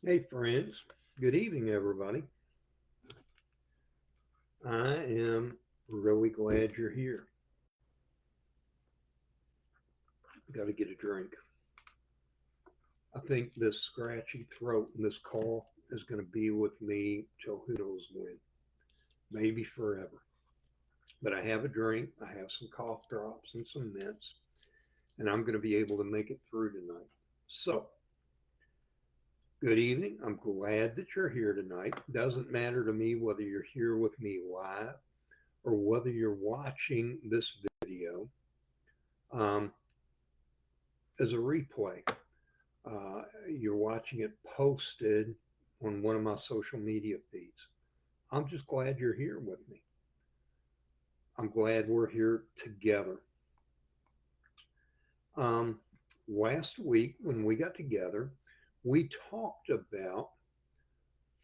Hey, friends. Good evening, everybody. I am really glad you're here. Got to get a drink. I think this scratchy throat and this cough is going to be with me till who knows when, maybe forever. But I have a drink, I have some cough drops and some mints, and I'm going to be able to make it through tonight. So, good evening. I'm glad that you're here tonight. Doesn't matter to me whether you're here with me live or whether you're watching this video um, as a replay. You're watching it posted on one of my social media feeds. I'm just glad you're here with me. I'm glad we're here together. Um, Last week, when we got together, we talked about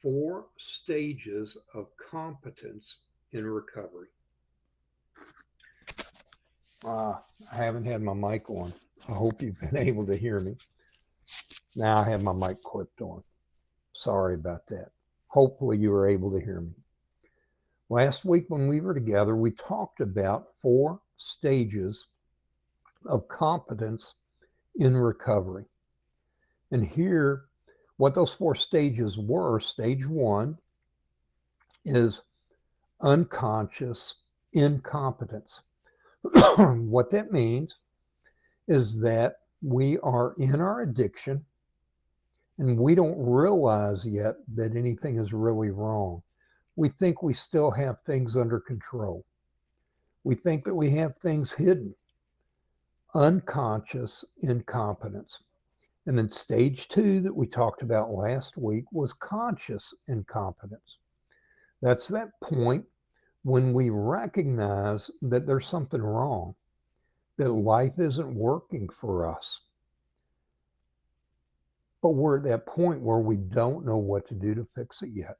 4 stages of competence in recovery. Uh, I haven't had my mic on. I hope you've been able to hear me. Now I have my mic clipped on. Sorry about that. Hopefully, you were able to hear me. Last week, when we were together, we talked about 4 stages of competence in recovery. And here, what those 4 stages were: stage 1 is unconscious incompetence. What that means is that we are in our addiction and we don't realize yet that anything is really wrong. We think we still have things under control. We think that we have things hidden. Unconscious incompetence. And then stage 2 that we talked about last week was conscious incompetence. That's that point when we recognize that there's something wrong, that life isn't working for us. But we're at that point where we don't know what to do to fix it yet.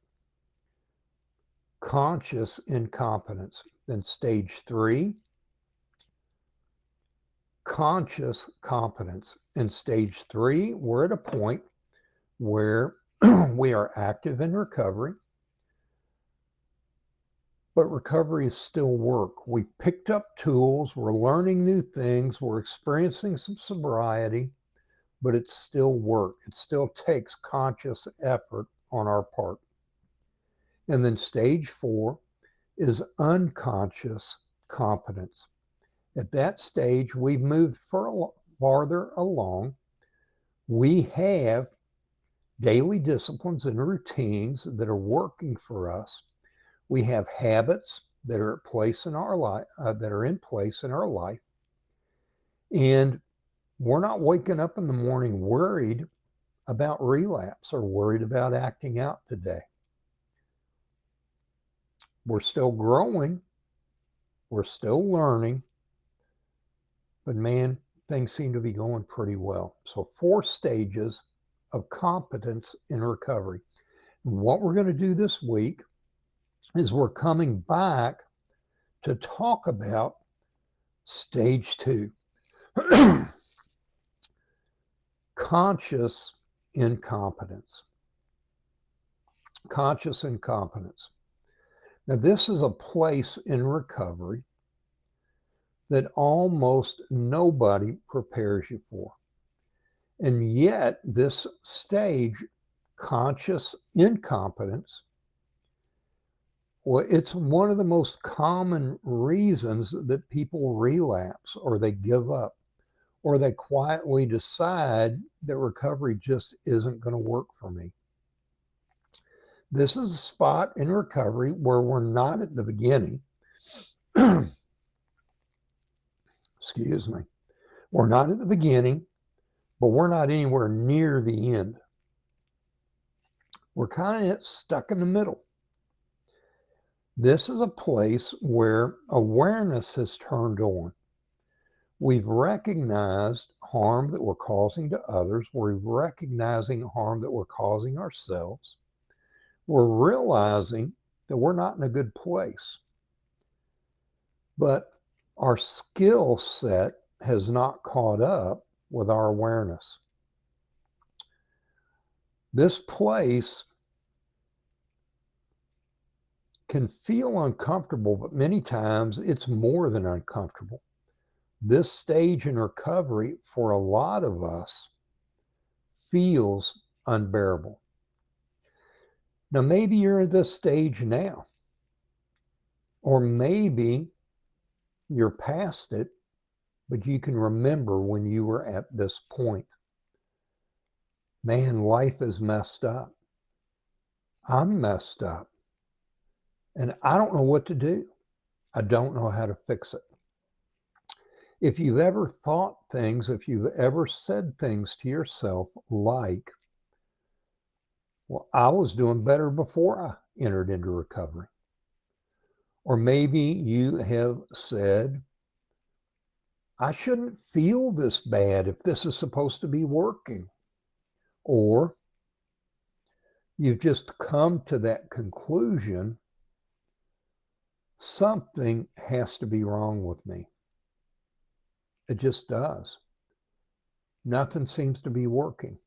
Conscious incompetence. Then stage 3, conscious competence. In stage 3, we're at a point where we are active in recovery, but recovery is still work. We picked up tools, we're learning new things, we're experiencing some sobriety, but it's still work. It still takes conscious effort on our part. And then stage 4 is unconscious competence. At that stage, we've moved farther along. We have daily disciplines and routines that are working for us. We have habits that are in place in our life, and we're not waking up in the morning worried about relapse or worried about acting out today. We're still growing, we're still learning, but man, things seem to be going pretty well. So 4 stages of competence in recovery. And what we're going to do this week is we're coming back to talk about stage 2, conscious incompetence. Conscious incompetence. Now, this is a place in recovery that almost nobody prepares you for. And yet, this stage, conscious incompetence, well, it's one of the most common reasons that people relapse or they give up or they quietly decide that recovery just isn't going to work for me. This is a spot in recovery where we're not at the beginning. Excuse me. We're not at the beginning, but we're not anywhere near the end. We're kind of stuck in the middle. This is a place where awareness has turned on. We've recognized harm that we're causing to others. We're recognizing harm that we're causing ourselves. We're realizing that we're not in a good place. But our skill set has not caught up with our awareness. This place can feel uncomfortable, but many times it's more than uncomfortable. This stage in recovery for a lot of us feels unbearable. Now, maybe you're at this stage now, or maybe you're past it, but you can remember when you were at this point. Man, life is messed up. I'm messed up. And I don't know what to do. I don't know how to fix it. If you've ever thought things, if you've ever said things to yourself like, well, I was doing better before I entered into recovery. Or maybe you have said, I shouldn't feel this bad if this is supposed to be working. Or you've just come to that conclusion, something has to be wrong with me. It just does. Nothing seems to be working.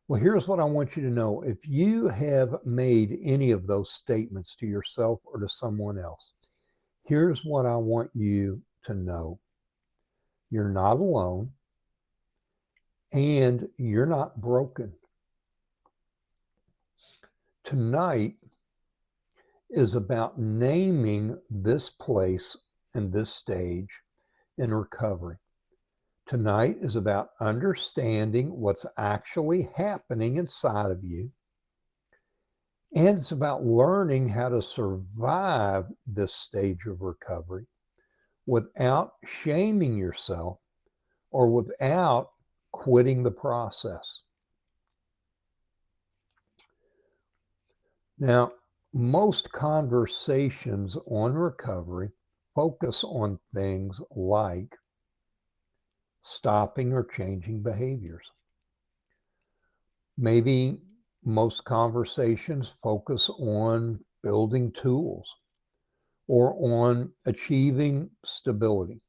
Well, here's what I want you to know. If you have made any of those statements to yourself or to someone else, here's what I want you to know. You're not alone, and you're not broken. Tonight is about naming this place and this stage in recovery. Tonight is about understanding what's actually happening inside of you. And it's about learning how to survive this stage of recovery without shaming yourself or without quitting the process. Now, most conversations on recovery focus on things like stopping or changing behaviors. Maybe most conversations focus on building tools or on achieving stability.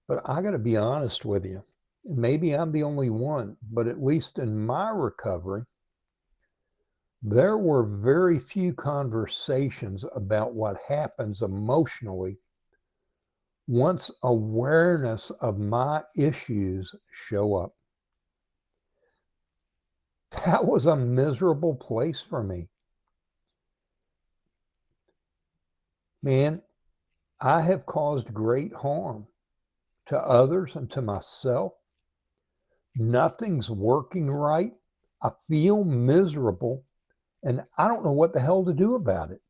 But I got to be honest with you, and maybe I'm the only one, but at least in my recovery, there were very few conversations about what happens emotionally once awareness of my issues show up. That was a miserable place for me. Man, I have caused great harm to others and to myself. Nothing's working right. I feel miserable, and I don't know what the hell to do about it.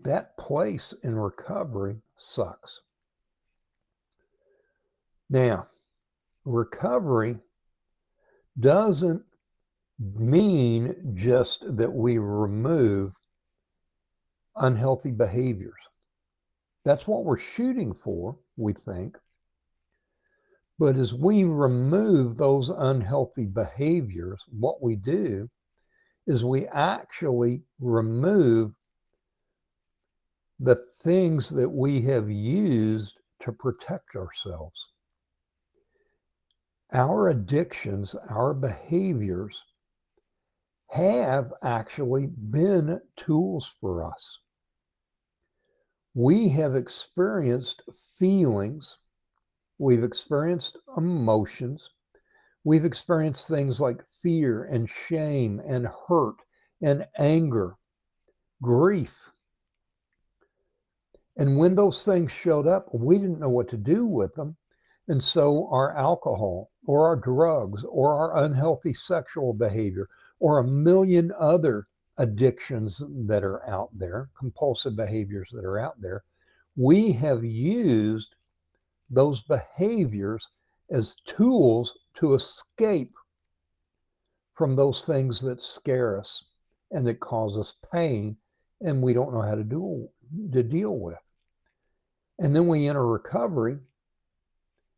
That place in recovery sucks. Now, recovery doesn't mean just that we remove unhealthy behaviors. That's what we're shooting for, we think. But as we remove those unhealthy behaviors, what we do is we actually remove the things that we have used to protect ourselves. Our addictions, our behaviors have actually been tools for us. We have experienced feelings, we've experienced emotions, we've experienced things like fear and shame and hurt and anger, grief. And when those things showed up, we didn't know what to do with them. And so our alcohol or our drugs or our unhealthy sexual behavior or a million other addictions that are out there, compulsive behaviors that are out there, we have used those behaviors as tools to escape from those things that scare us and that cause us pain and we don't know how to deal with. And then we enter recovery,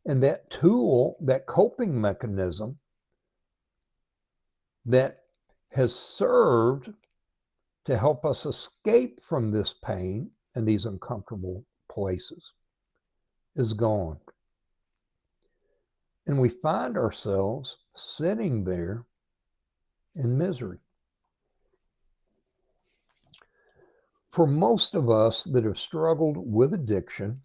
and that tool, that coping mechanism that has served to help us escape from this pain and these uncomfortable places is gone. And we find ourselves sitting there in misery. For most of us that have struggled with addiction,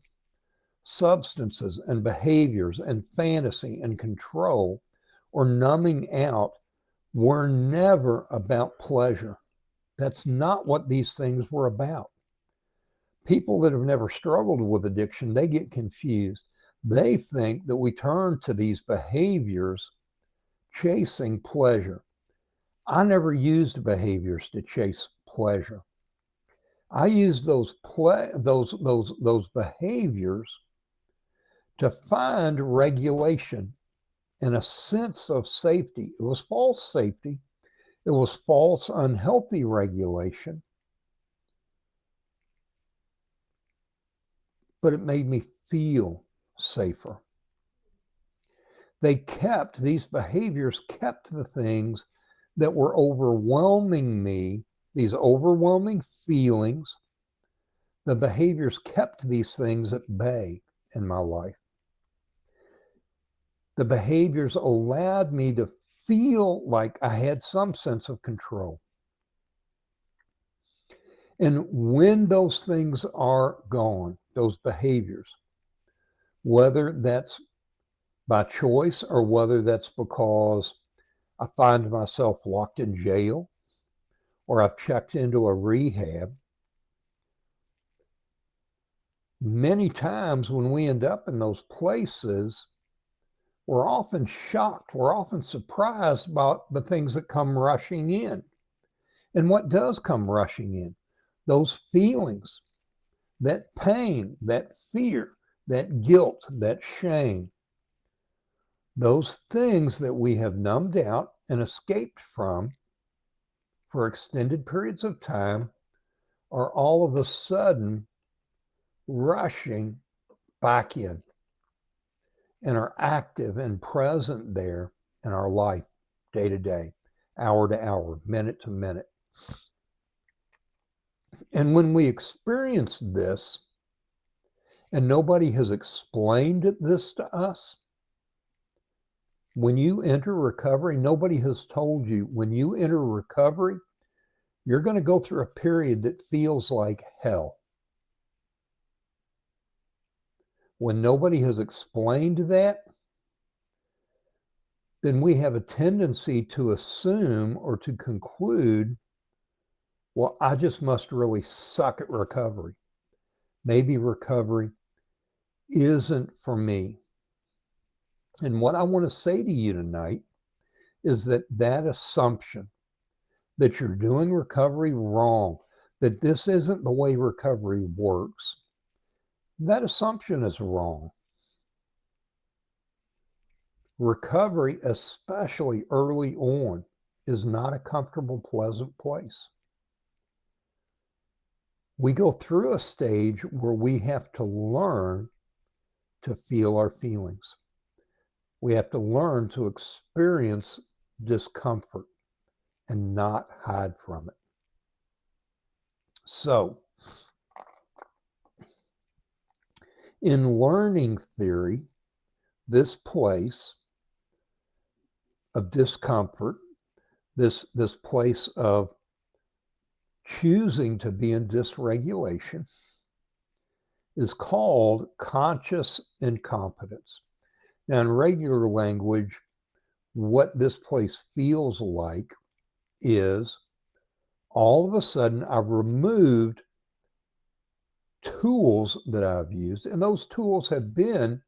substances and behaviors and fantasy and control or numbing out were never about pleasure. That's not what these things were about. People that have never struggled with addiction, they get confused. They think that we turn to these behaviors chasing pleasure. I never used behaviors to chase pleasure. I used those behaviors to find regulation and a sense of safety. It was false safety. It was false, unhealthy regulation. But it made me feel safer. These behaviors kept the things that were overwhelming me, these overwhelming feelings. The behaviors kept these things at bay in my life. The behaviors allowed me to feel like I had some sense of control. And when those things are gone, those behaviors, whether that's by choice or whether that's because I find myself locked in jail or I've checked into a rehab, many times when we end up in those places, we're often shocked. We're often surprised about the things that come rushing in. And what does come rushing in? Those feelings, that pain, that fear, that guilt, that shame. Those things that we have numbed out and escaped from for extended periods of time are all of a sudden rushing back in and are active and present there in our life, day to day, hour to hour, minute to minute. And when we experience this, and nobody has explained this to us, when you enter recovery, nobody has told you, when you enter recovery, you're going to go through a period that feels like hell. When nobody has explained that, then we have a tendency to assume or to conclude, well, I just must really suck at recovery. Maybe recovery isn't for me. And what I want to say to you tonight is that assumption that you're doing recovery wrong, that this isn't the way recovery works, that assumption is wrong. Recovery, especially early on, is not a comfortable, pleasant place. We go through a stage where we have to learn to feel our feelings. We have to learn to experience discomfort and not hide from it. So, in learning theory, this place of discomfort, this place of choosing to be in dysregulation, is called conscious incompetence. Now, in regular language, what this place feels like is all of a sudden I've removed tools that I've used, and those tools have been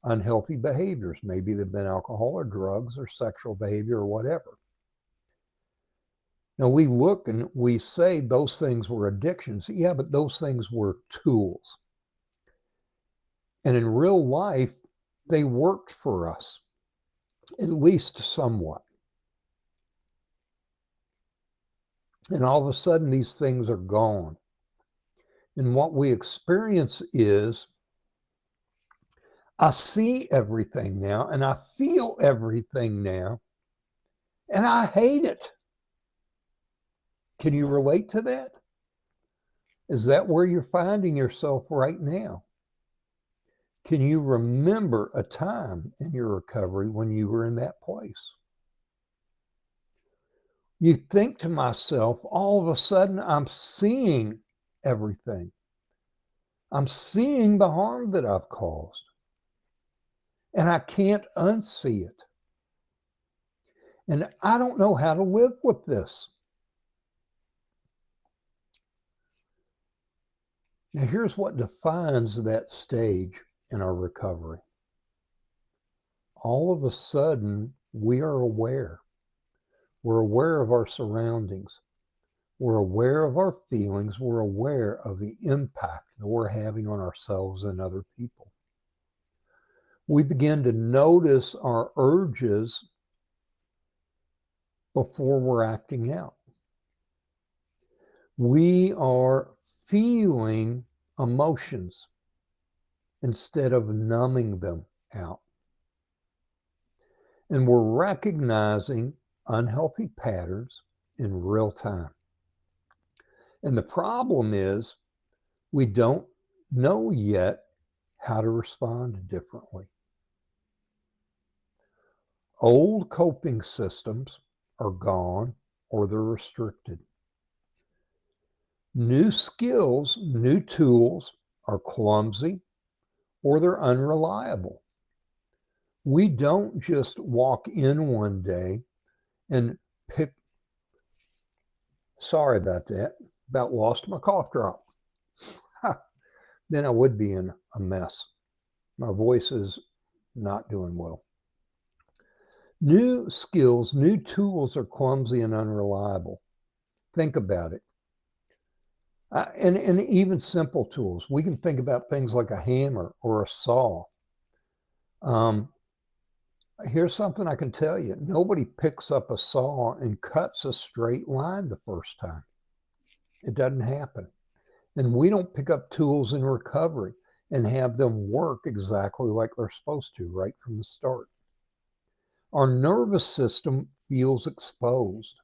unhealthy behaviors. Maybe they've been alcohol or drugs or sexual behavior or whatever. Now we look and we say those things were addictions. Yeah, but those things were tools. And in real life, they worked for us, at least somewhat. And all of a sudden, these things are gone. And what we experience is, I see everything now, and I feel everything now, and I hate it. Can you relate to that? Is that where you're finding yourself right now? Can you remember a time in your recovery when you were in that place? You think to myself, all of a sudden, I'm seeing everything. I'm seeing the harm that I've caused. And I can't unsee it. And I don't know how to live with this. Now, here's what defines that stage in our recovery. All of a sudden, we are aware. We're aware of our surroundings. We're aware of our feelings. We're aware of the impact that we're having on ourselves and other people. We begin to notice our urges before we're acting out. We are feeling emotions instead of numbing them out. And we're recognizing unhealthy patterns in real time. And the problem is we don't know yet how to respond differently. Old coping systems are gone or they're restricted. New skills, new tools are clumsy or they're unreliable. We don't just walk in one day and pick, sorry about that, about lost my cough drop. Then I would be in a mess. My voice is not doing well. New skills, new tools are clumsy and unreliable. Think about it. And even simple tools. We can think about things like a hammer or a saw. Here's something I can tell you. Nobody picks up a saw and cuts a straight line the first time. It doesn't happen. And we don't pick up tools in recovery and have them work exactly like they're supposed to right from the start. Our nervous system feels exposed.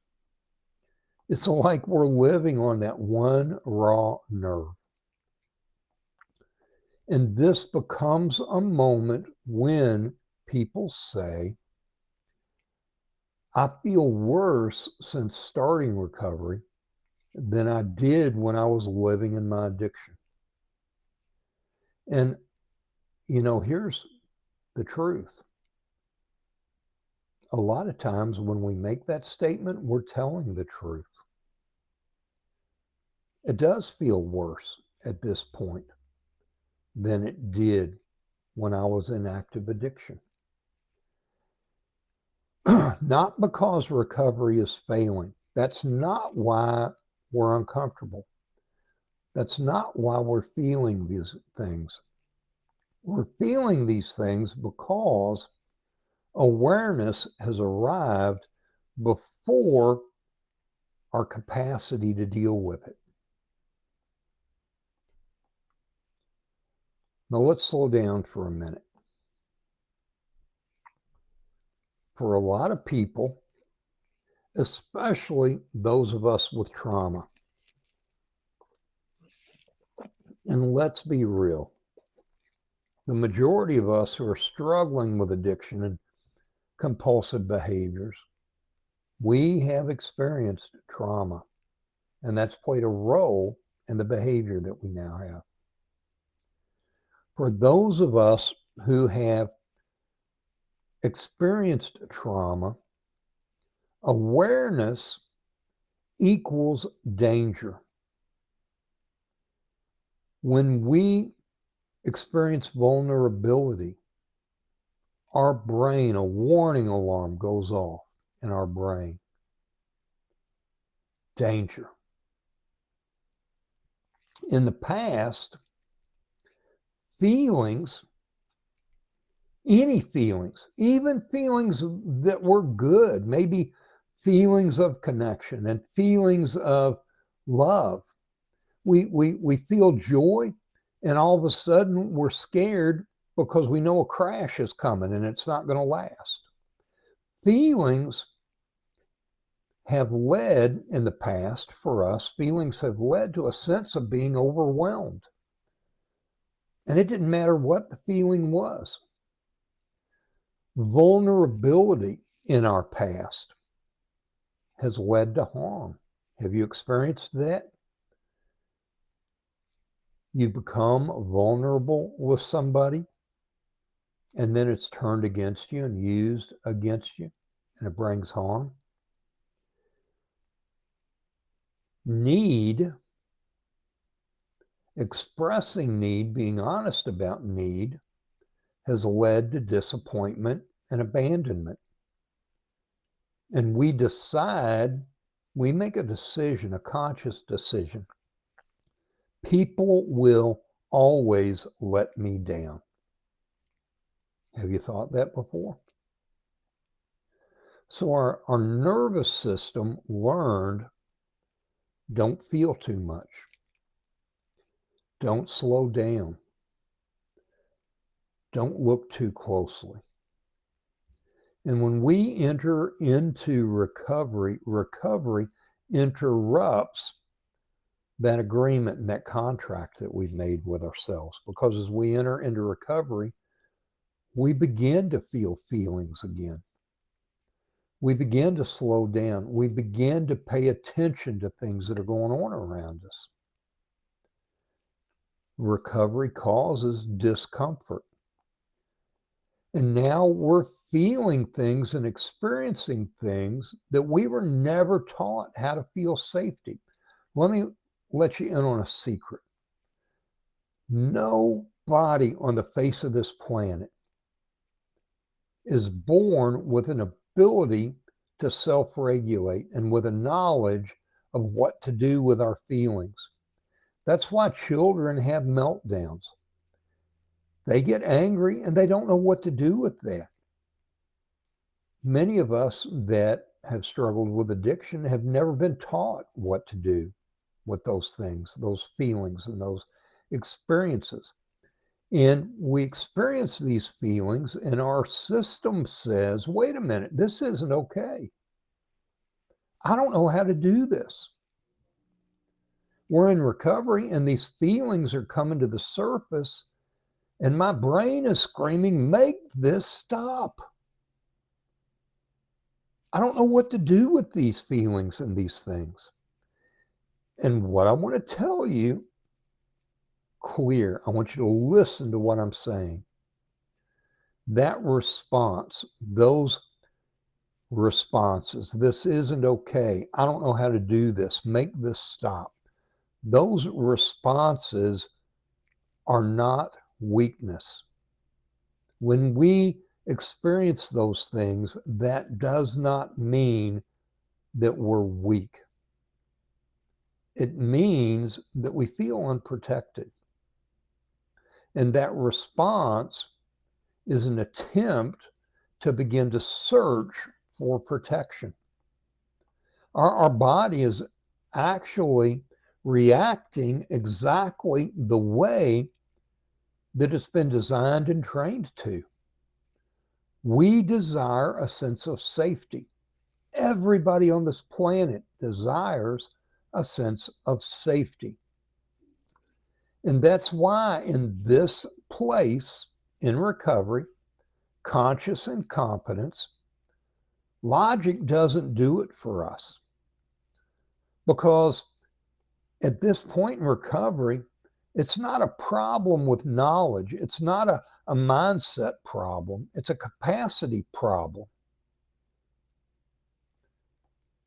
It's like we're living on that one raw nerve. And this becomes a moment when people say, I feel worse since starting recovery than I did when I was living in my addiction. And, here's the truth. A lot of times when we make that statement, we're telling the truth. It does feel worse at this point than it did when I was in active addiction. Not because recovery is failing. That's not why we're uncomfortable. That's not why we're feeling these things. We're feeling these things because awareness has arrived before our capacity to deal with it. Now let's slow down for a minute. For a lot of people, especially those of us with trauma, and let's be real, the majority of us who are struggling with addiction and compulsive behaviors, we have experienced trauma, and that's played a role in the behavior that we now have. For those of us who have experienced trauma, awareness equals danger. When we experience vulnerability, our brain, a warning alarm goes off in our brain. Danger. In the past, feelings, any feelings, even feelings that were good, maybe feelings of connection and feelings of love. We feel joy, and all of a sudden we're scared because we know a crash is coming and it's not going to last. Feelings have led in the past for us, feelings have led to a sense of being overwhelmed. And it didn't matter what the feeling was. Vulnerability in our past has led to harm. Have you experienced that? You become vulnerable with somebody, and then it's turned against you and used against you, and it brings harm. Need, expressing need, being honest about need, has led to disappointment and abandonment. And we make a decision, a conscious decision. People will always let me down. Have you thought that before? So our nervous system learned, don't feel too much. Don't slow down. Don't look too closely. And when we enter into recovery interrupts that agreement and that contract that we've made with ourselves. Because as we enter into recovery, we begin to feel feelings again. We begin to slow down. We begin to pay attention to things that are going on around us. Recovery causes discomfort. And now we're feeling things and experiencing things that we were never taught how to feel safety. Let me let you in on a secret. Nobody on the face of this planet is born with an ability to self-regulate and with a knowledge of what to do with our feelings. That's why children have meltdowns. They get angry and they don't know what to do with that. Many of us that have struggled with addiction have never been taught what to do with those things, those feelings and those experiences. And we experience these feelings and our system says, wait a minute, this isn't okay. I don't know how to do this. We're in recovery and these feelings are coming to the surface and my brain is screaming, make this stop. I don't know what to do with these feelings and these things. And what I want to tell you, clear, I want you to listen to what I'm saying. That response, those responses, this isn't okay, I don't know how to do this, make this stop. Those responses are not weakness. When we experience those things, that does not mean that we're weak. It means that we feel unprotected. And that response is an attempt to begin to search for protection. Our body is actually reacting exactly the way that it's been designed and trained to. We desire a sense of safety. Everybody on this planet desires a sense of safety. And that's why in this place, in recovery, conscious incompetence, logic doesn't do it for us. Because at this point in recovery, it's not a problem with knowledge. It's not a mindset problem. It's a capacity problem.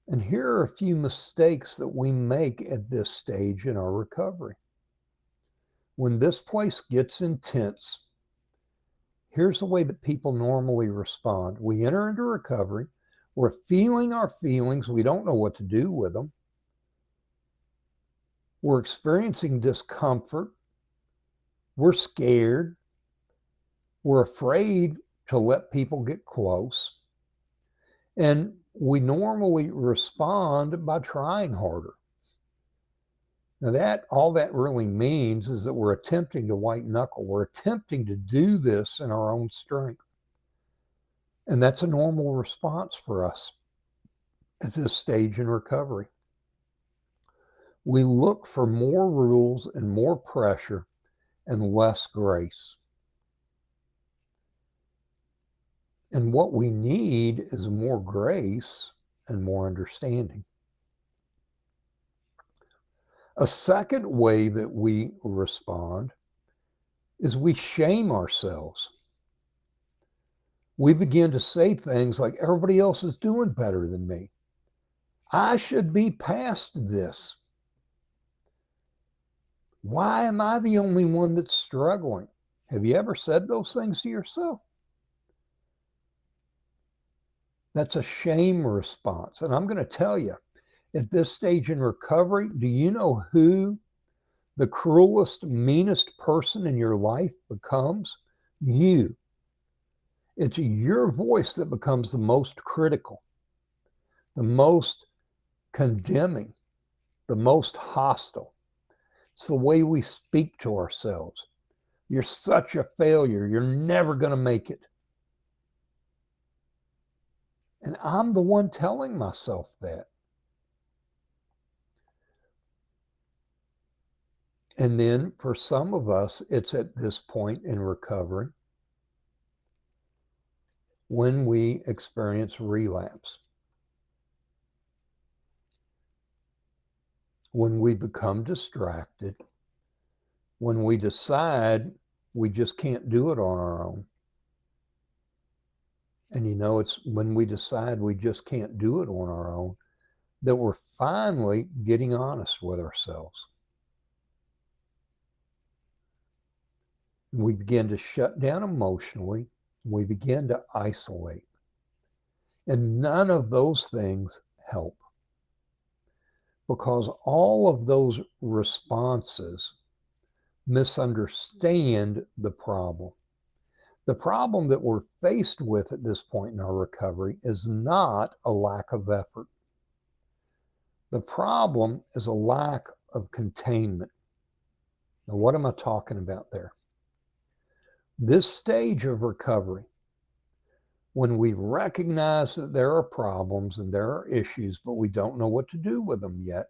And here are a few mistakes that we make at this stage in our recovery. When this place gets intense, here's the way that people normally respond. We enter into recovery. We're feeling our feelings. We don't know what to do with them. We're experiencing discomfort. We're scared. We're afraid to let people get close. And we normally respond by trying harder. Now all that really means is that we're attempting to white knuckle. We're attempting to do this in our own strength. And that's a normal response for us at this stage in recovery. We look for more rules and more pressure and less grace. And what we need is more grace and more understanding. A second way that we respond is we shame ourselves. We begin to say things like, everybody else is doing better than me. I should be past this. Why am I the only one that's struggling? Have you ever said those things to yourself? That's a shame response. And I'm going to tell you, at this stage in recovery, do you know who the cruelest, meanest person in your life becomes? You. It's your voice that becomes the most critical, the most condemning, the most hostile. It's the way we speak to ourselves. You're such a failure. You're never going to make it. And I'm the one telling myself that. And then for some of us, it's at this point in recovery when we experience relapse. When we become distracted, when we decide we just can't do it on our own. And it's when we decide we just can't do it on our own that we're finally getting honest with ourselves. We begin to shut down emotionally. We begin to isolate. And none of those things help, because all of those responses misunderstand the problem. The problem that we're faced with at this point in our recovery is not a lack of effort. The problem is a lack of containment. Now, what am I talking about there? This stage of recovery, when we recognize that there are problems and there are issues, but we don't know what to do with them yet,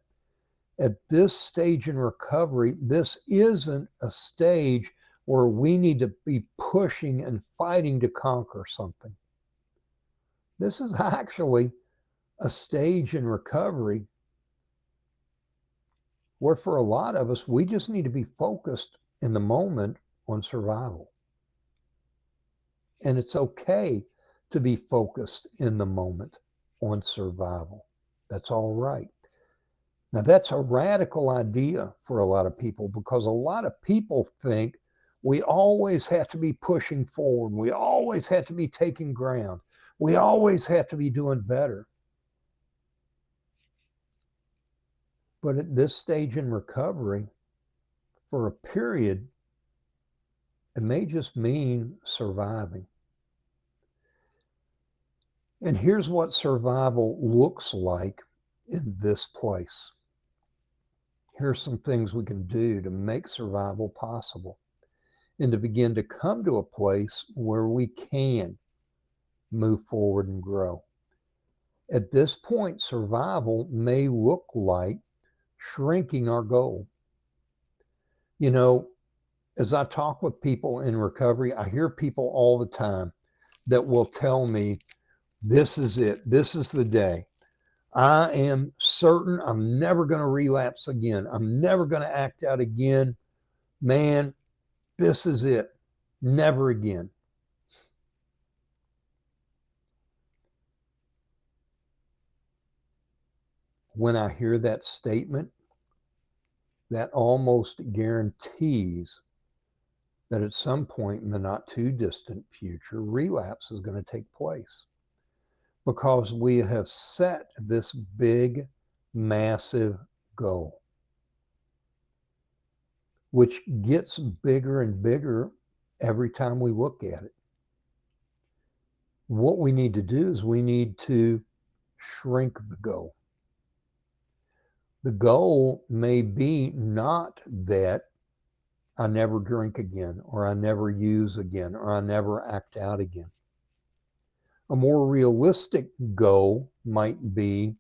at this stage in recovery, this isn't a stage where we need to be pushing and fighting to conquer something. This is actually a stage in recovery where for a lot of us, we just need to be focused in the moment on survival. And it's okay to be focused in the moment on survival. That's all right. Now, that's a radical idea for a lot of people, because a lot of people think we always have to be pushing forward. We always have to be taking ground. We always have to be doing better. But at this stage in recovery, for a period, it may just mean surviving. And here's what survival looks like in this place. Here's some things we can do to make survival possible and to begin to come to a place where we can move forward and grow. At this point, survival may look like shrinking our goal. As I talk with people in recovery, I hear people all the time that will tell me, this is it. This is the day. I am certain I'm never going to relapse again. I'm never going to act out again. Man, this is it. Never again. When I hear that statement, that almost guarantees that at some point in the not too distant future, relapse is going to take place, because we have set this big, massive goal, which gets bigger and bigger every time we look at it. What we need to do is we need to shrink the goal. The goal may be not that I never drink again, or I never use again, or I never act out again. A more realistic goal might be,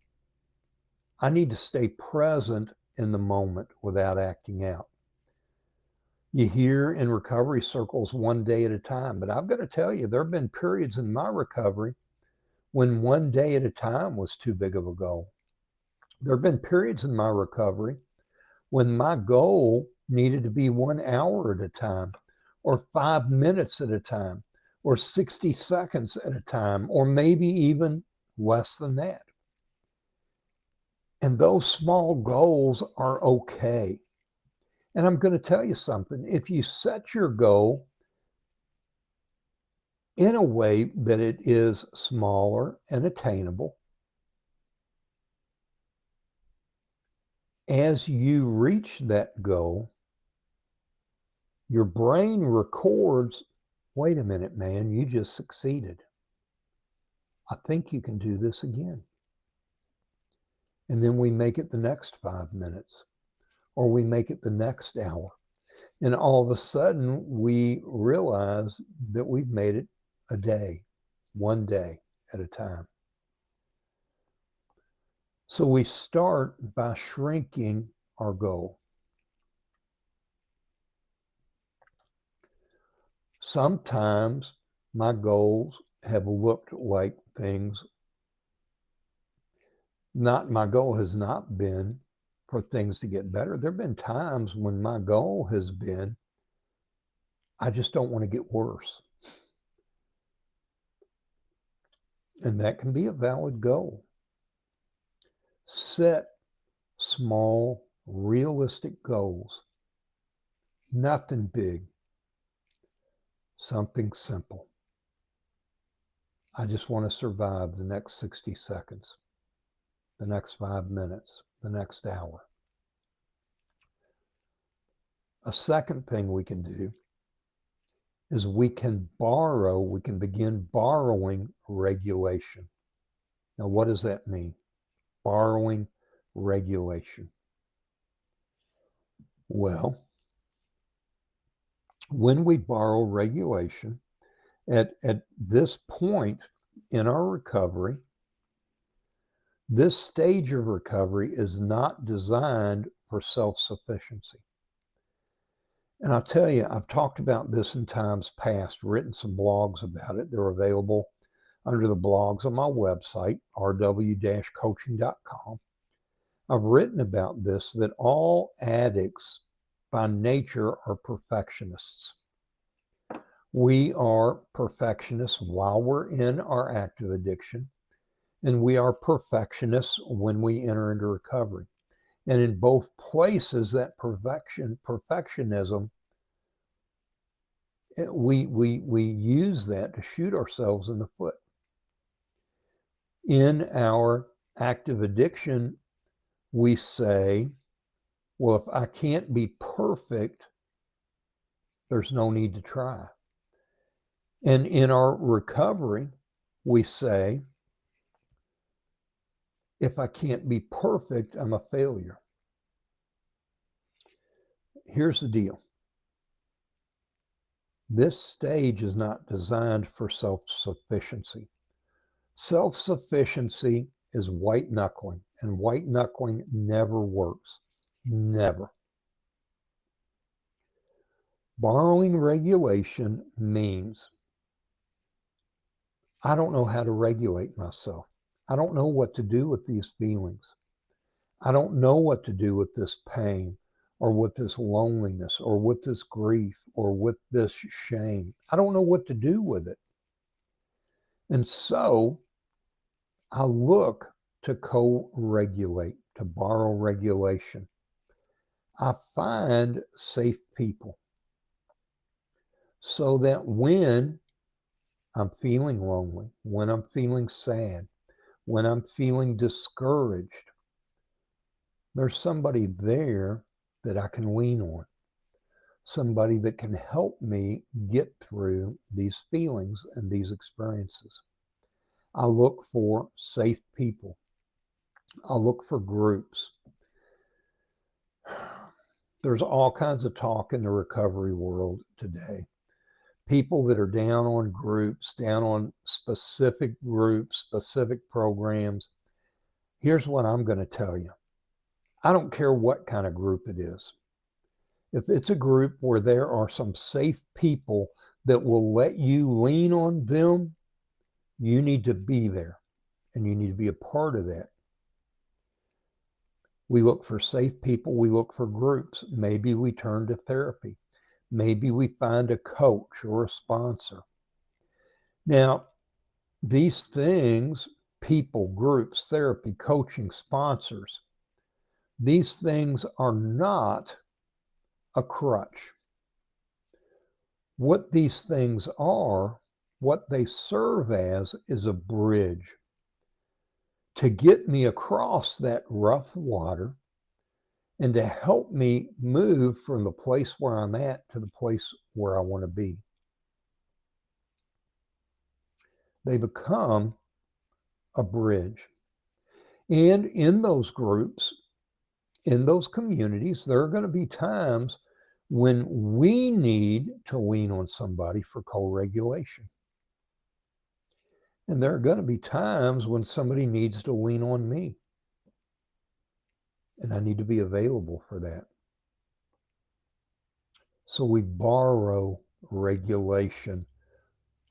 I need to stay present in the moment without acting out. You hear in recovery circles 1 day at a time, but I've got to tell you, there have been periods in my recovery when 1 day at a time was too big of a goal. There have been periods in my recovery when my goal needed to be 1 hour at a time, or 5 minutes at a time, or 60 seconds at a time, or maybe even less than that. And those small goals are okay. And I'm going to tell you something. If you set your goal in a way that it is smaller and attainable, as you reach that goal, your brain records, wait a minute, man, you just succeeded. I think you can do this again. And then we make it the next 5 minutes, or we make it the next hour. And all of a sudden, we realize that we've made it a day, 1 day at a time. So we start by shrinking our goal. Sometimes my goals have looked like things. My goal has not been for things to get better. There have been times when my goal has been, I just don't want to get worse. And that can be a valid goal. Set small, realistic goals. Nothing big. Something simple. I just want to survive the next 60 seconds, the next 5 minutes, the next hour. A second thing we can do is we can begin borrowing regulation. Now, what does that mean? Borrowing regulation. Well, when we borrow regulation, at this point in our recovery, this stage of recovery is not designed for self-sufficiency. And I'll tell you, I've talked about this in times past, written some blogs about it. They're available under the blogs on my website, rw-coaching.com. I've written about this, that all addicts by nature are perfectionists. We are perfectionists while we're in our active addiction, and we are perfectionists when we enter into recovery. And in both places, that perfectionism, we use that to shoot ourselves in the foot. In our active addiction, we say, well, if I can't be perfect, there's no need to try. And in our recovery, we say, if I can't be perfect, I'm a failure. Here's the deal. This stage is not designed for self-sufficiency. Self-sufficiency is white knuckling, and white knuckling never works. Never. Borrowing regulation means I don't know how to regulate myself. I don't know what to do with these feelings. I don't know what to do with this pain, or with this loneliness, or with this grief, or with this shame. I don't know what to do with it. And so I look to co-regulate, to borrow regulation. I find safe people so that when I'm feeling lonely, when I'm feeling sad, when I'm feeling discouraged, there's somebody there that I can lean on, somebody that can help me get through these feelings and these experiences. I look for safe people. I look for groups. There's all kinds of talk in the recovery world today. People that are down on groups, down on specific groups, specific programs. Here's what I'm going to tell you. I don't care what kind of group it is. If it's a group where there are some safe people that will let you lean on them, you need to be there and you need to be a part of that. We look for safe people. We look for groups. Maybe we turn to therapy. Maybe we find a coach or a sponsor. Now, these things, people, groups, therapy, coaching, sponsors, these things are not a crutch. What these things are, what they serve as, is a bridge to get me across that rough water and to help me move from the place where I'm at to the place where I want to be. They become a bridge. And in those groups, in those communities, there are going to be times when we need to lean on somebody for co-regulation. And there are going to be times when somebody needs to lean on me. And I need to be available for that. So we borrow regulation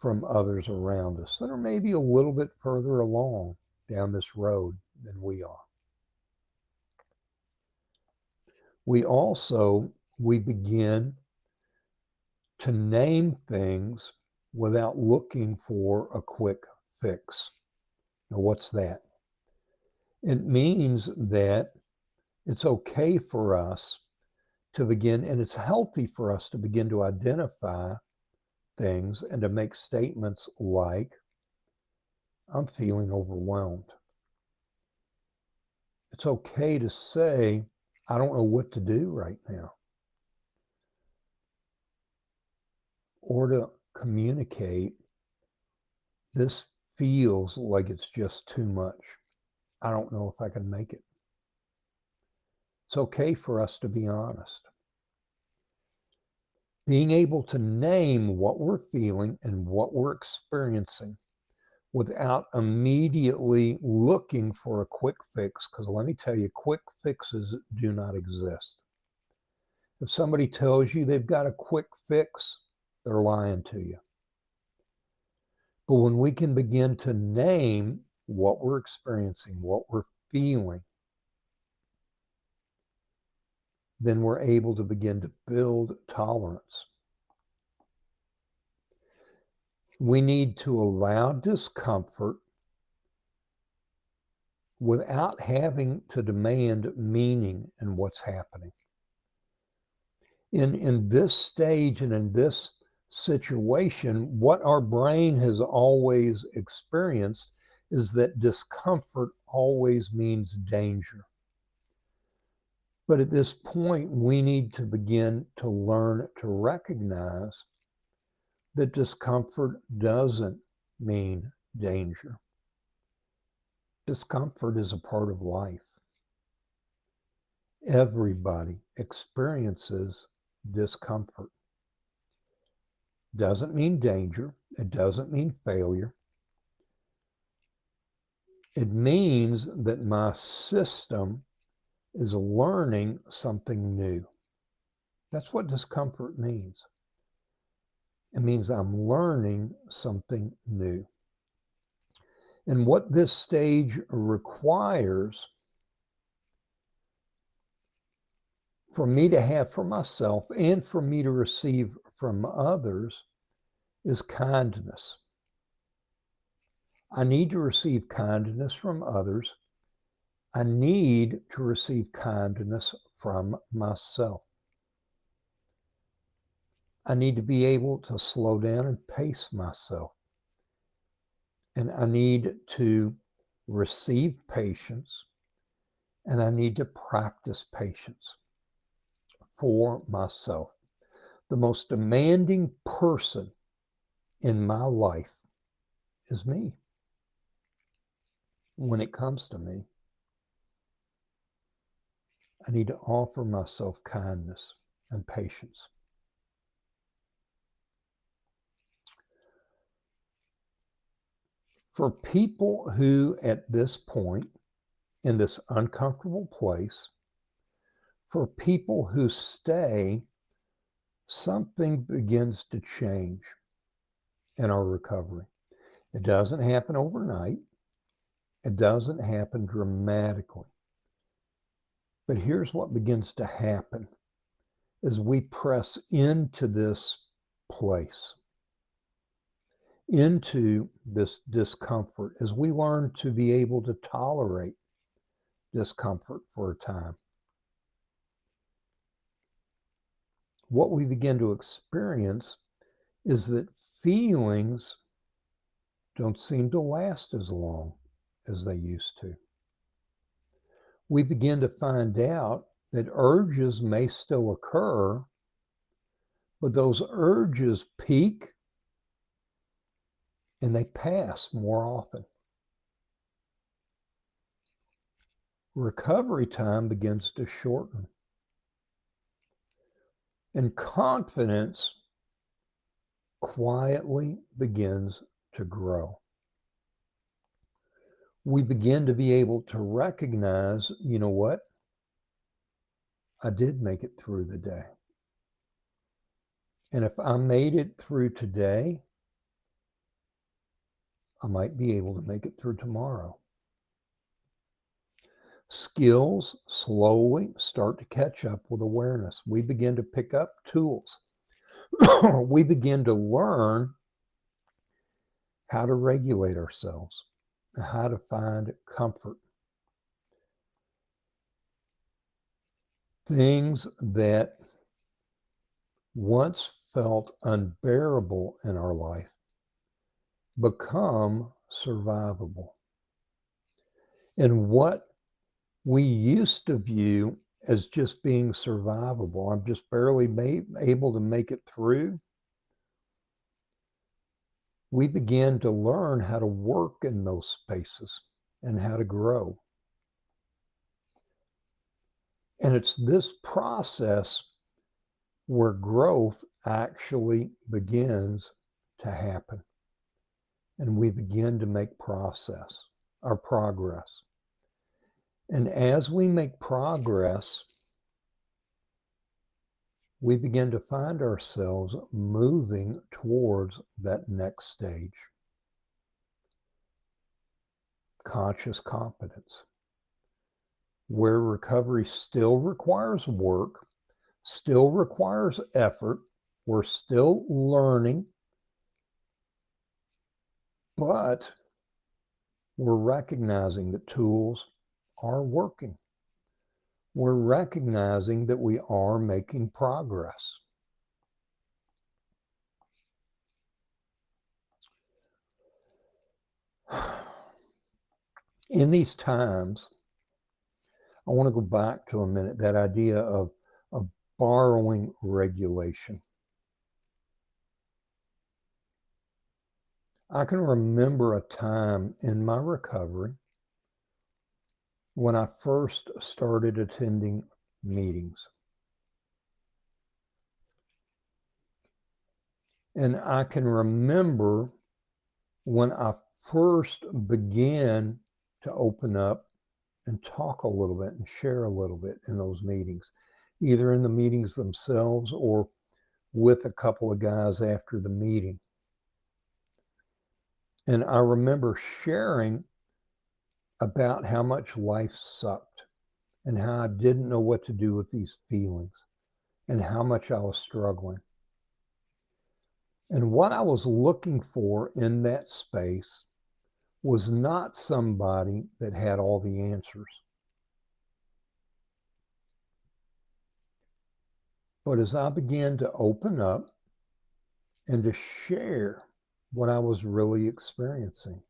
from others around us that are maybe a little bit further along down this road than we are. We begin to name things without looking for a quick fix. Now, what's that? It means that it's okay for us to begin, and it's healthy for us to begin to identify things and to make statements like, I'm feeling overwhelmed. It's okay to say, I don't know what to do right now. Or to communicate, this feels like it's just too much. I don't know if I can make it. It's okay for us to be honest. Being able to name what we're feeling and what we're experiencing without immediately looking for a quick fix, because let me tell you, quick fixes do not exist. If somebody tells you they've got a quick fix, they're lying to you. But when we can begin to name what we're experiencing, what we're feeling, then we're able to begin to build tolerance. We need to allow discomfort without having to demand meaning in what's happening. In this stage and in this situation, what our brain has always experienced is that discomfort always means danger. But at this point, we need to begin to learn to recognize that discomfort doesn't mean danger. Discomfort is a part of life. Everybody experiences discomfort. Doesn't mean danger. It doesn't mean failure. It means that my system is learning something new. That's what discomfort means. It means I'm learning something new. And what this stage requires for me to have for myself and for me to receive from others is kindness. I need to receive kindness from others. I need to receive kindness from myself. I need to be able to slow down and pace myself. And I need to receive patience, and I need to practice patience for myself. The most demanding person in my life is me. When it comes to me, I need to offer myself kindness and patience. For people who, at this point, in this uncomfortable place, For people who stay, something begins to change in our recovery. It doesn't happen overnight. It doesn't happen dramatically. But here's what begins to happen as we press into this place, into this discomfort, as we learn to be able to tolerate discomfort for a time. What we begin to experience is that feelings don't seem to last as long as they used to. We begin to find out that urges may still occur, but those urges peak and they pass more often. Recovery time begins to shorten. And confidence quietly begins to grow. We begin to be able to recognize, you know what? I did make it through the day. And if I made it through today, I might be able to make it through tomorrow. Skills slowly start to catch up with awareness. We begin to pick up tools. We begin to learn how to regulate ourselves, how to find comfort. Things that once felt unbearable in our life become survivable. And what we used to view as just being survivable, I'm just barely able to make it through, we begin to learn how to work in those spaces and how to grow. And it's this process where growth actually begins to happen. And we begin to make progress. And as we make progress, we begin to find ourselves moving towards that next stage. Conscious competence, where recovery still requires work, still requires effort, we're still learning, but we're recognizing that tools are working. We're recognizing that we are making progress. In these times, I want to go back to a minute, that idea of borrowing regulation. I can remember a time in my recovery when I first started attending meetings. And I can remember when I first began to open up and talk a little bit and share a little bit in those meetings, either in the meetings themselves or with a couple of guys after the meeting. And I remember sharing about how much life sucked and how I didn't know what to do with these feelings and how much I was struggling. And what I was looking for in that space was not somebody that had all the answers. But as I began to open up and to share what I was really experiencing,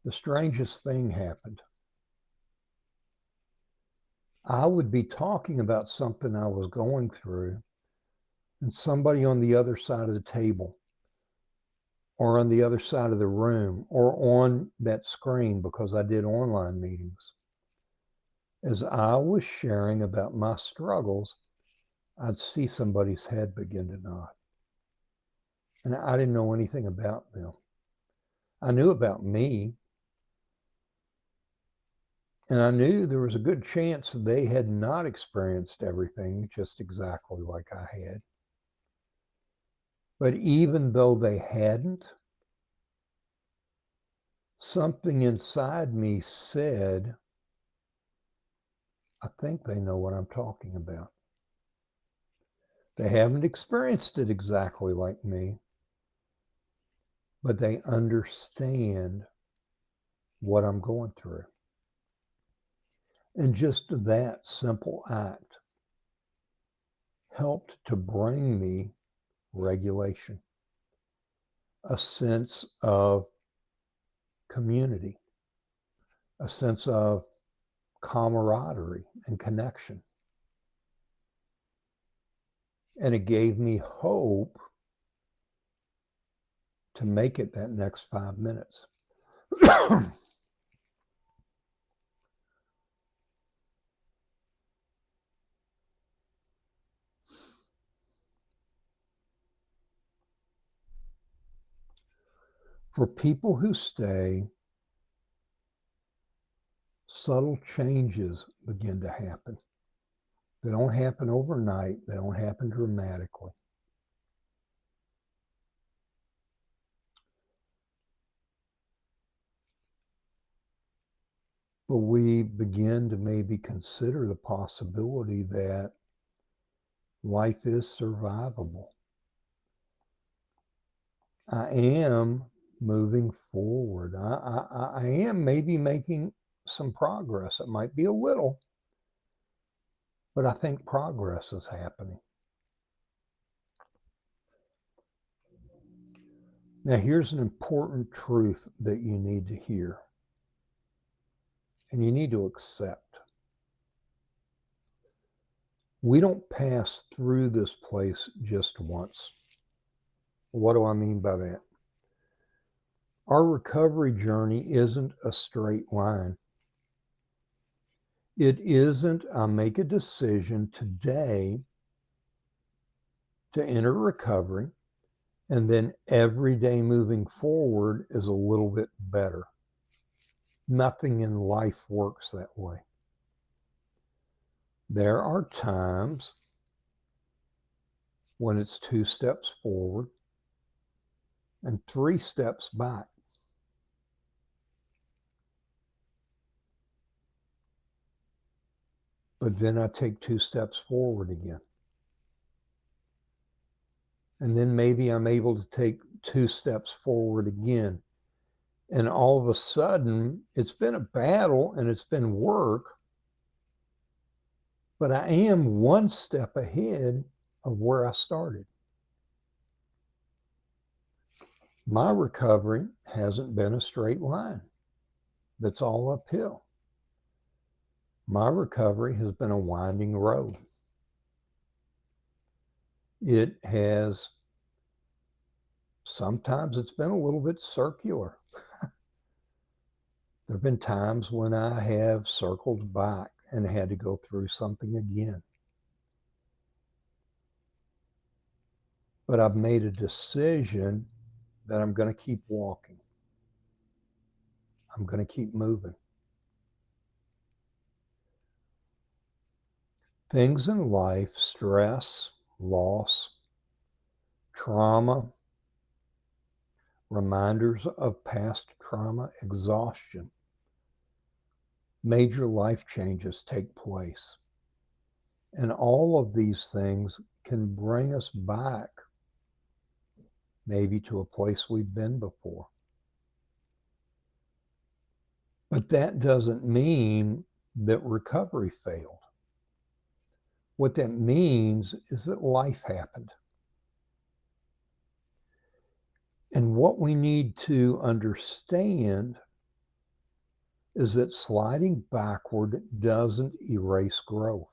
the strangest thing happened. I would be talking about something I was going through, and somebody on the other side of the table or on the other side of the room or on that screen, because I did online meetings, as I was sharing about my struggles, I'd see somebody's head begin to nod. And I didn't know anything about them. I knew about me. And I knew there was a good chance they had not experienced everything just exactly like I had. But even though they hadn't, something inside me said, I think they know what I'm talking about. They haven't experienced it exactly like me, but they understand what I'm going through. And just that simple act helped to bring me regulation, a sense of community, a sense of camaraderie and connection. And it gave me hope to make it that next 5 minutes. For people who stay, subtle changes begin to happen. They don't happen overnight. They don't happen dramatically. But we begin to maybe consider the possibility that life is survivable. I am moving forward. I am maybe making some progress. It might be a little, but I think progress is happening. Now, here's an important truth that you need to hear and you need to accept. We don't pass through this place just once. What do I mean by that? Our recovery journey isn't a straight line. It isn't, I make a decision today to enter recovery, and then every day moving forward is a little bit better. Nothing in life works that way. There are times when it's 2 steps forward and 3 steps back. But then I take 2 steps forward again. And then maybe I'm able to take 2 steps forward again. And all of a sudden, it's been a battle and it's been work, but I am 1 step ahead of where I started. My recovery hasn't been a straight line that's all uphill. My recovery has been a winding road. It has, sometimes it's been a little bit circular. There have been times when I have circled back and had to go through something again. But I've made a decision that I'm going to keep walking. I'm going to keep moving. Things in life, stress, loss, trauma, reminders of past trauma, exhaustion, major life changes take place. And all of these things can bring us back maybe to a place we've been before. But that doesn't mean that recovery failed. What that means is that life happened. And what we need to understand is that sliding backward doesn't erase growth.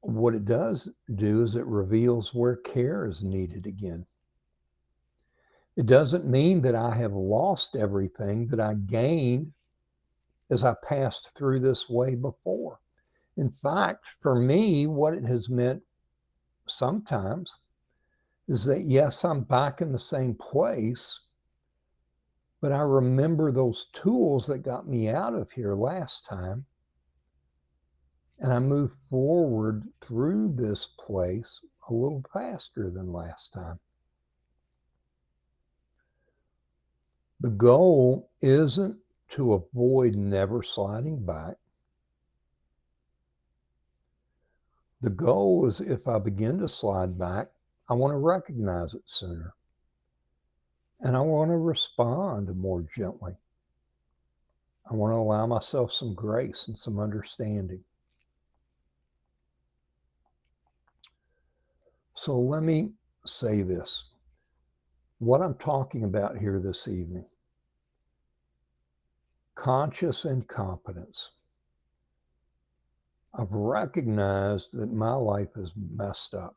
What it does do is it reveals where care is needed again. It doesn't mean that I have lost everything that I gained as I passed through this way before. In fact, for me, what it has meant sometimes is that, yes, I'm back in the same place, But I remember those tools that got me out of here last time. And I moved forward through this place a little faster than last time. The goal isn't to avoid never sliding back. The goal is if I begin to slide back, I want to recognize it sooner. And I want to respond more gently. I want to allow myself some grace and some understanding. So let me say this. What I'm talking about here this evening, conscious incompetence. I've recognized that my life is messed up.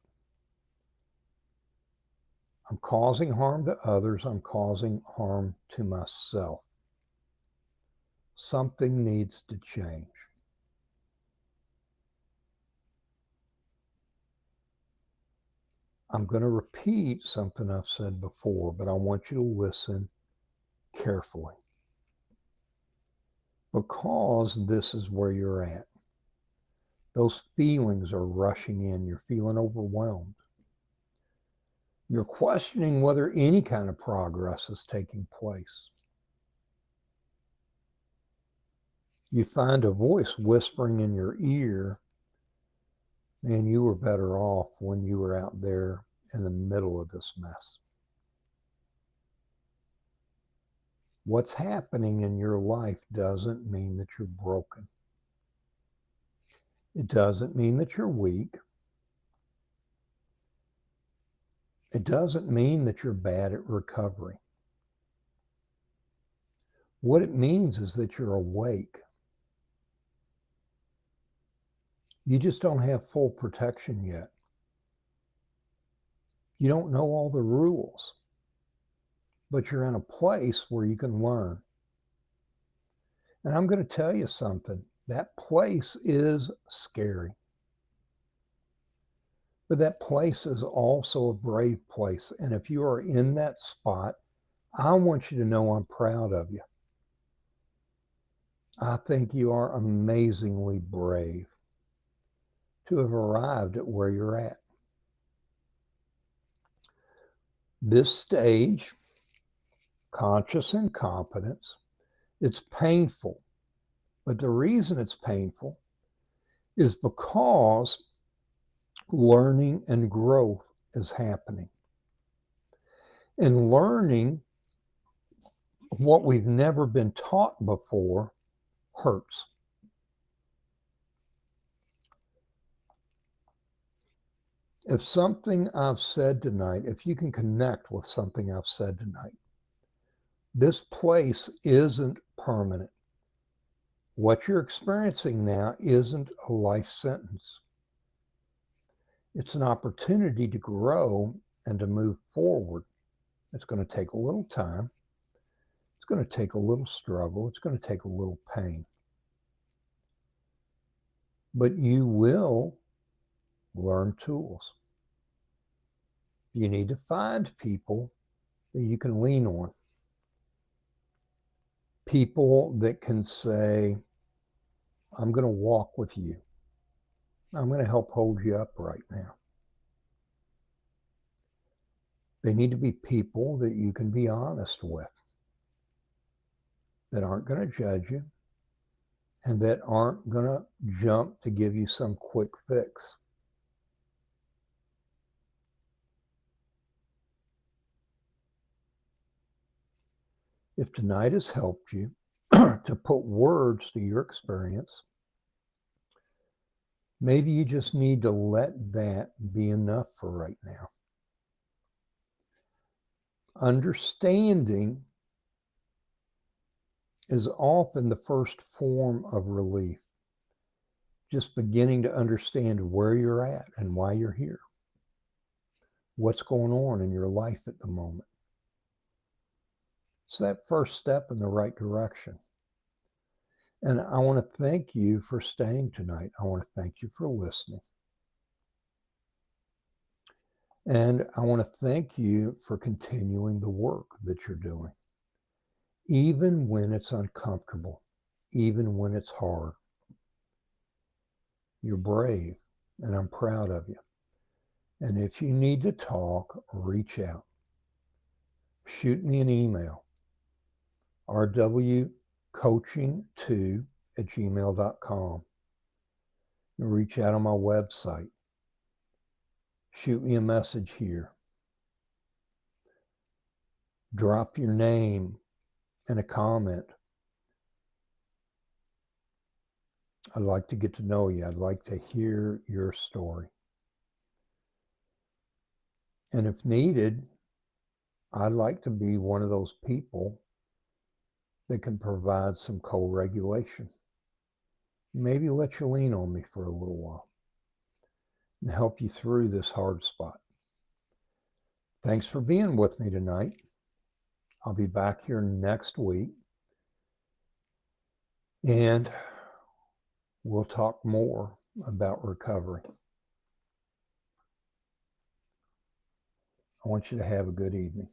I'm causing harm to others. I'm causing harm to myself. Something needs to change. I'm going to repeat something I've said before, but I want you to listen carefully. Because this is where you're at. Those feelings are rushing in. You're feeling overwhelmed. You're questioning whether any kind of progress is taking place. You find a voice whispering in your ear, man, you were better off when you were out there in the middle of this mess. What's happening in your life doesn't mean that you're broken. It doesn't mean that you're weak. It doesn't mean that you're bad at recovery. What it means is that you're awake. You just don't have full protection yet. You don't know all the rules, but you're in a place where you can learn. And I'm going to tell you something. That place is scary. But that place is also a brave place. And if you are in that spot, I want you to know I'm proud of you. I think you are amazingly brave to have arrived at where you're at. This stage, conscious incompetence, it's painful. But the reason it's painful is because learning and growth is happening. And learning what we've never been taught before hurts. If something I've said tonight, if you can connect with something I've said tonight, this place isn't permanent. What you're experiencing now isn't a life sentence. It's an opportunity to grow and to move forward. It's going to take a little time. It's going to take a little struggle. It's going to take a little pain. But you will learn tools. You need to find people that you can lean on. People that can say, I'm going to walk with you. I'm going to help hold you up right now. They need to be people that you can be honest with, that aren't going to judge you, and that aren't going to jump to give you some quick fix. If tonight has helped you to put words to your experience, maybe you just need to let that be enough for right now. Understanding is often the first form of relief. Just beginning to understand where you're at and why you're here. What's going on in your life at the moment. It's that first step in the right direction. And I want to thank you for staying tonight. I want to thank you for listening. And I want to thank you for continuing the work that you're doing. even when it's uncomfortable, even when it's hard. You're brave, and I'm proud of you. And if you need to talk, reach out. Shoot me an email, rwcoaching2@gmail.com. Reach out on my website. Shoot me a message here. Drop your name in a comment. I'd like to get to know you. I'd like to hear your story. And if needed, I'd like to be one of those people that can provide some co-regulation. Maybe let you lean on me for a little while and help you through this hard spot. Thanks for being with me tonight. I'll be back here next week, and we'll talk more about recovery. I want you to have a good evening.